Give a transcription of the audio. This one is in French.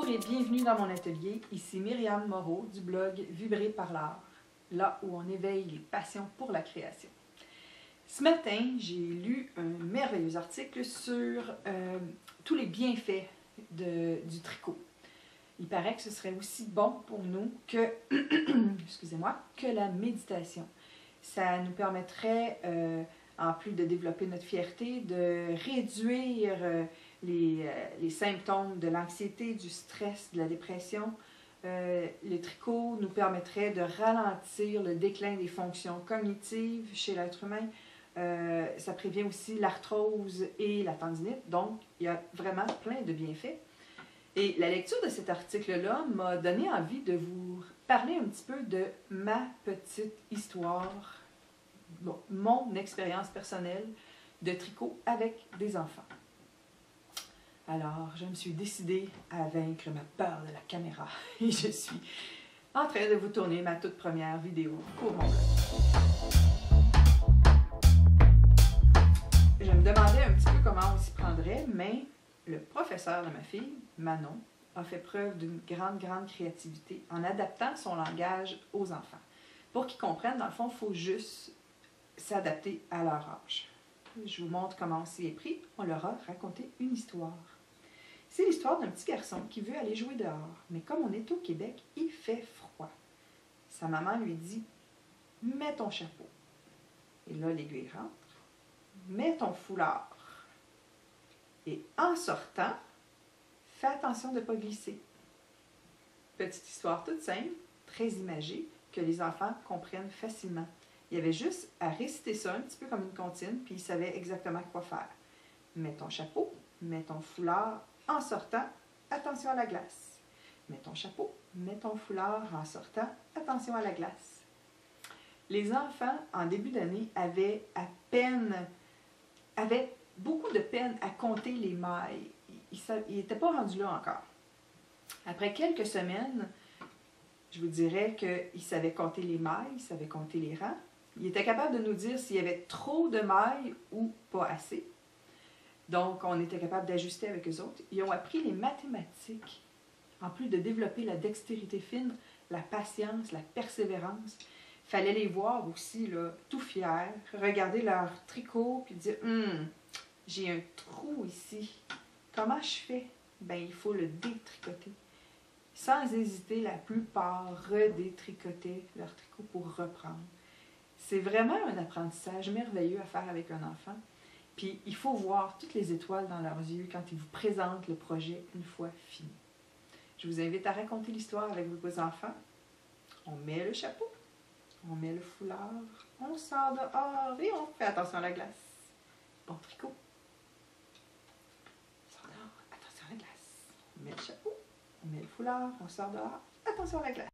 Bonjour et bienvenue dans mon atelier. Ici Myriam Moreau du blog Vibrer par l'art, là où on éveille les passions pour la création. Ce matin, j'ai lu un merveilleux article sur tous les bienfaits du tricot. Il paraît que ce serait aussi bon pour nous que, excusez-moi, que la méditation. Ça nous permettrait, en plus de développer notre fierté, de réduire les symptômes de l'anxiété, du stress, de la dépression. Le tricot nous permettrait de ralentir le déclin des fonctions cognitives chez l'être humain. Ça prévient aussi l'arthrose et la tendinite. Donc, il y a vraiment plein de bienfaits. Et la lecture de cet article-là m'a donné envie de vous parler un petit peu de ma petite histoire, bon, mon expérience personnelle de tricot avec des enfants. Alors, je me suis décidée à vaincre ma peur de la caméra et je suis en train de vous tourner ma toute première vidéo pour mon blog. Je me demandais un petit peu comment on s'y prendrait, mais le professeur de ma fille, Manon, a fait preuve d'une grande créativité en adaptant son langage aux enfants. Pour qu'ils comprennent, dans le fond, il faut juste s'adapter à leur âge. Je vous montre comment on s'y est pris. On leur a raconté une histoire. C'est l'histoire d'un petit garçon qui veut aller jouer dehors. Mais comme on est au Québec, il fait froid. Sa maman lui dit « Mets ton chapeau ». Et là, l'aiguille rentre. « Mets ton foulard ». Et en sortant, fais attention de ne pas glisser. Petite histoire toute simple, très imagée, que les enfants comprennent facilement. Il y avait juste à réciter ça un petit peu comme une comptine, puis ils savaient exactement quoi faire. Mets ton chapeau, mets ton foulard, en sortant, attention à la glace. Mets ton chapeau, mets ton foulard, en sortant, attention à la glace. Les enfants, en début d'année, avaient beaucoup de peine à compter les mailles. Ils n'étaient pas rendus là encore. Après quelques semaines, je vous dirais qu'ils savaient compter les mailles, ils savaient compter les rangs. Ils étaient capables de nous dire s'il y avait trop de mailles ou pas assez. Donc, on était capable d'ajuster avec eux autres. Ils ont appris les mathématiques, en plus de développer la dextérité fine, la patience, la persévérance. Il fallait les voir aussi, là, tout fiers, regarder leur tricot, puis dire « j'ai un trou ici. Comment je fais? » Ben, il faut le détricoter. Sans hésiter, la plupart redétricotaient leur tricot pour reprendre. C'est vraiment un apprentissage merveilleux à faire avec un enfant. Puis, il faut voir toutes les étoiles dans leurs yeux quand ils vous présentent le projet une fois fini. Je vous invite à raconter l'histoire avec vos enfants. On met le chapeau, on met le foulard, on sort dehors et on fait attention à la glace. Bon tricot. On sort dehors, attention à la glace. On met le chapeau, on met le foulard, on sort dehors, attention à la glace.